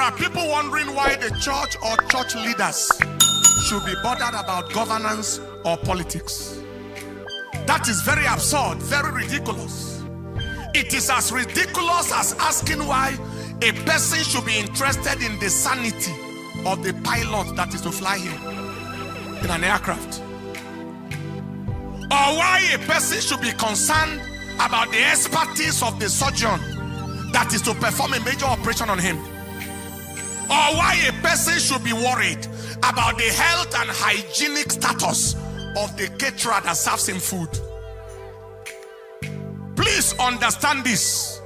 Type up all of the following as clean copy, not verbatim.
are people wondering why the church or church leaders should be bothered about governance or politics. That is very absurd, very ridiculous. It is as ridiculous as asking why a person should be interested in the sanity of the pilot that is to fly him in an aircraft. Or why a person should be concerned about the expertise of the surgeon that is to perform a major operation on him. Or why a person should be worried about the health and hygienic status of the caterer that serves him food. Please understand this.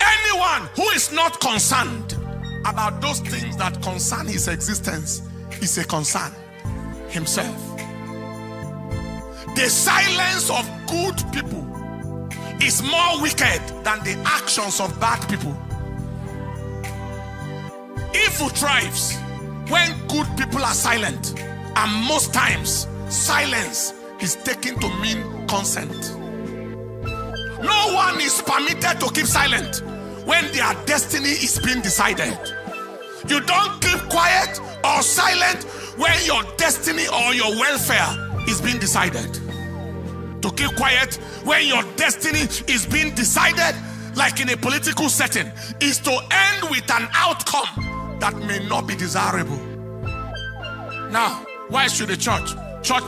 Anyone who is not concerned about those things that concern his existence is a concern himself. The silence of good people is more wicked than the actions of bad people. Evil thrives when good people are silent, and most times silence is taken to mean consent. No one is permitted to keep silent when their destiny is being decided. You don't keep quiet or silent when your destiny or your welfare is being decided. To keep quiet when your destiny is being decided, like in a political setting, is to end with an outcome that may not be desirable. Now, why should the church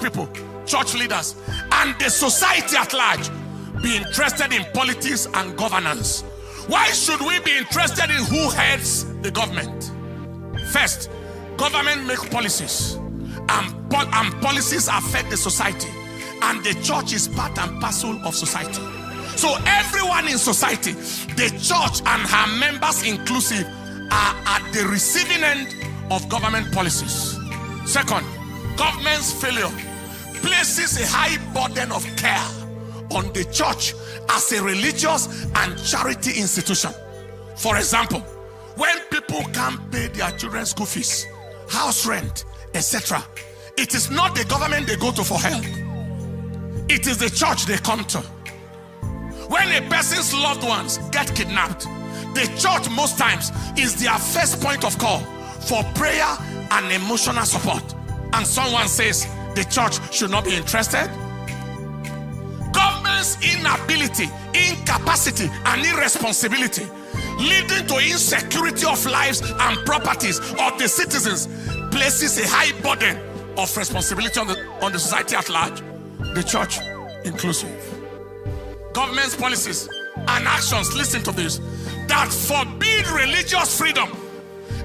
people, church leaders, and the society at large be interested in politics and governance? Why should we be interested in who heads the government? First, government makes policies, and policies affect the society, and the church is part and parcel of society. So everyone in society, the church and her members inclusive, are at the receiving end of government policies. Second, government's failure places a high burden of care on the church as a religious and charity institution. For example, when people can't pay their children's school fees, house rent, etc., it is not the government they go to for help. It is the church they come to. When a person's loved ones get kidnapped, the church most times is their first point of call for prayer and emotional support. And someone says the church should not be interested? Government's inability, incapacity, and irresponsibility, leading to insecurity of lives and properties of the citizens, places a high burden of responsibility on the society at large, the church inclusive. Government's policies and actions, listen to this, that forbid religious freedom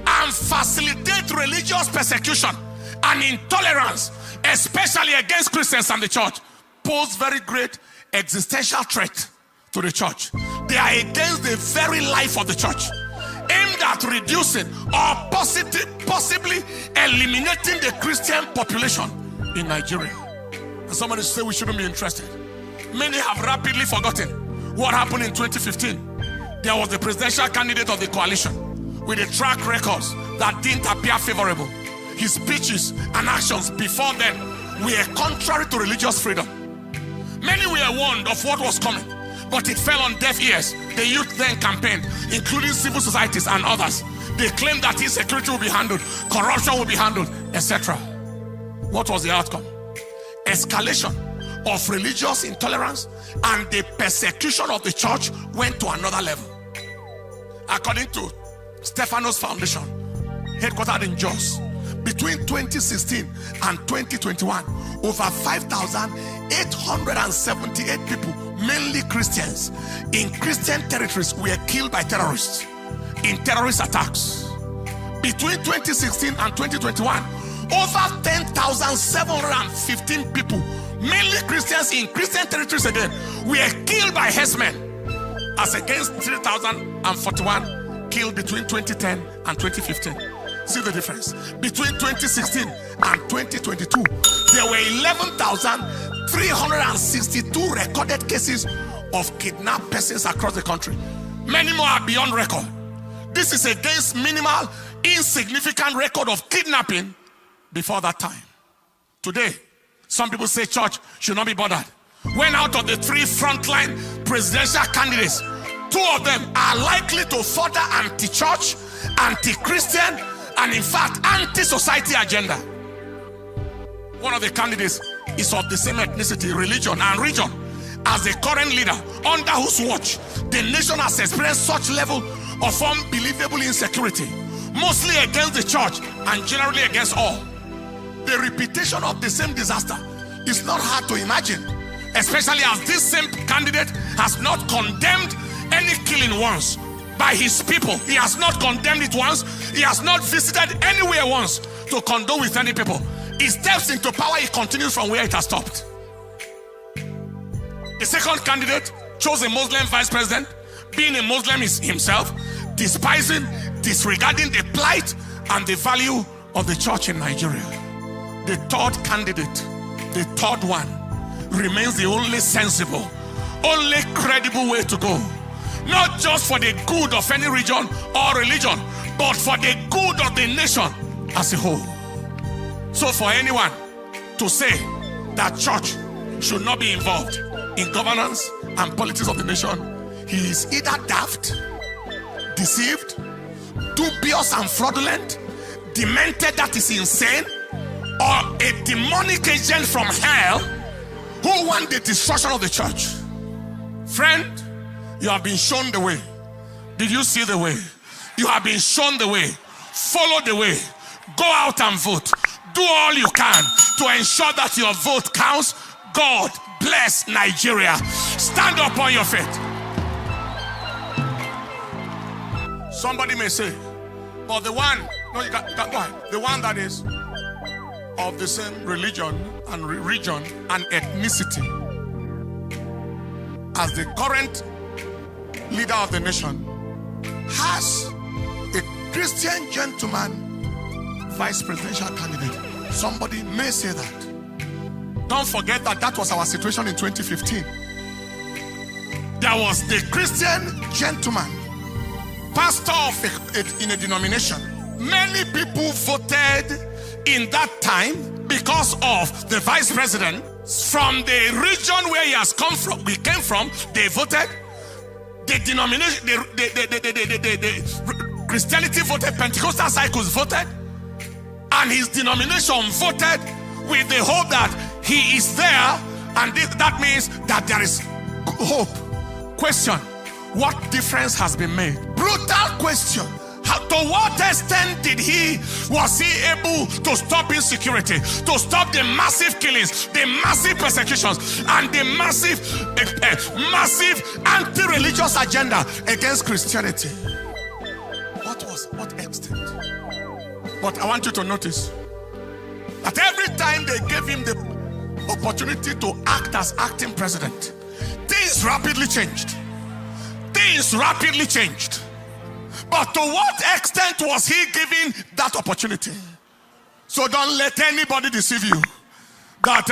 and facilitate religious persecution and intolerance, especially against Christians and the church, pose very great existential threat to the church. They are against the very life of the church, aimed at reducing or possibly eliminating the Christian population in Nigeria. And somebody say we shouldn't be interested. Many have rapidly forgotten what happened in 2015. There was the presidential candidate of the coalition with a track records that didn't appear favorable. His speeches and actions before then were contrary to religious freedom. Many were warned of what was coming, but it fell on deaf ears. The youth then campaigned, including civil societies and others. They claimed that insecurity will be handled, corruption will be handled, etc. What was the outcome? Escalation of religious intolerance, and the persecution of the church went to another level. According to Stephanos Foundation, headquartered in Jos, between 2016 and 2021, over 5,878 people, mainly Christians, in Christian territories were killed by terrorists in terrorist attacks. Between 2016 and 2021, over 10,715 people, mainly Christians in Christian territories again, were killed by herdsmen, as against 3,041 killed between 2010 and 2015. See the difference. Between 2016 and 2022, there were 11,362 recorded cases of kidnapped persons across the country. Many more are beyond record. This is against minimal, insignificant record of kidnapping before that time. Today, some people say church should not be bothered. When out of the 3 frontline presidential candidates, 2 of them are likely to further anti-church anti-Christian, and in fact, anti-society agenda. One of the candidates is of the same ethnicity, religion, and region as the current leader, under whose watch the nation has experienced such level of unbelievable insecurity, mostly against the church and generally against all. The repetition of the same disaster is not hard to imagine, especially as this same candidate has not condemned any killing once by his people. He has not condemned it once. He has not visited anywhere once to condole with any people. He steps into power, he continues from where it has stopped. The second candidate chose a Muslim vice president, being a Muslim himself, despising, disregarding the plight and the value of the church in Nigeria. The third candidate, the third one, remains the only sensible, only credible way to go. Not just for the good of any region or religion, but for the good of the nation as a whole. So for anyone to say that church should not be involved in governance and politics of the nation, he is either daft, deceived, dubious and fraudulent, demented, that is insane, or a demonic agent from hell who want the destruction of the church. Friend, you have been shown the way. Did you see the way? You have been shown the way. Follow the way. Go out and vote. Do all you can to ensure that your vote counts. God bless Nigeria. Stand up on your feet. Somebody may say, but the one, no, you got go ahead. The one that is of the same religion and region and ethnicity as the current leader of the nation has a Christian gentleman vice presidential candidate. Somebody may say that. Don't forget that that was our situation in 2015. There was the Christian gentleman, pastor of in a denomination. Many people voted in that time because of the vice president from the region where he has come from. We came from. They voted. The denomination, the Christianity voted. Pentecostal cycles voted, and his denomination voted with the hope that he is there, and that means that there is hope. Question: what difference has been made? Brutal question. To what extent was he able to stop insecurity, to stop the massive killings, the massive persecutions, and the massive anti-religious agenda against Christianity? What extent? But I want you to notice that every time they gave him the opportunity to act as acting president, things rapidly changed. Things rapidly changed. But to what extent was he given that opportunity? So don't let anybody deceive you. That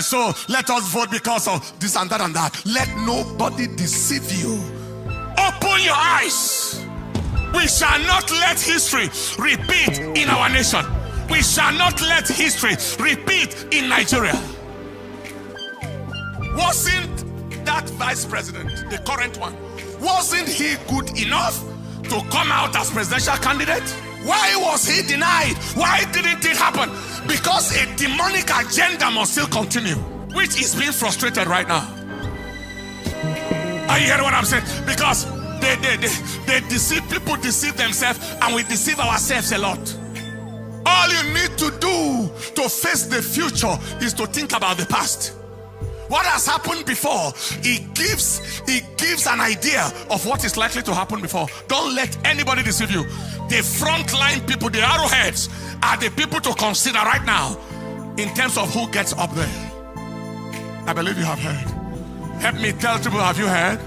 so let us vote because of this and that and that. Let nobody deceive you. Open your eyes. We shall not let history repeat in our nation. We shall not let history repeat in Nigeria. Wasn't that vice president, the current one, wasn't he good enough to come out as presidential candidate? Why was he denied? Why didn't it happen? Because a demonic agenda must still continue, which is being frustrated right now. Are you hearing what I'm saying? Because they deceive, people deceive themselves, and we deceive ourselves a lot. All you need to do to face the future is to think about the past. What has happened before, it gives an idea of what is likely to happen before. Don't let anybody deceive you. The frontline people, the arrowheads, are the people to consider right now in terms of who gets up there. I believe you have heard. Help me tell people, have you heard?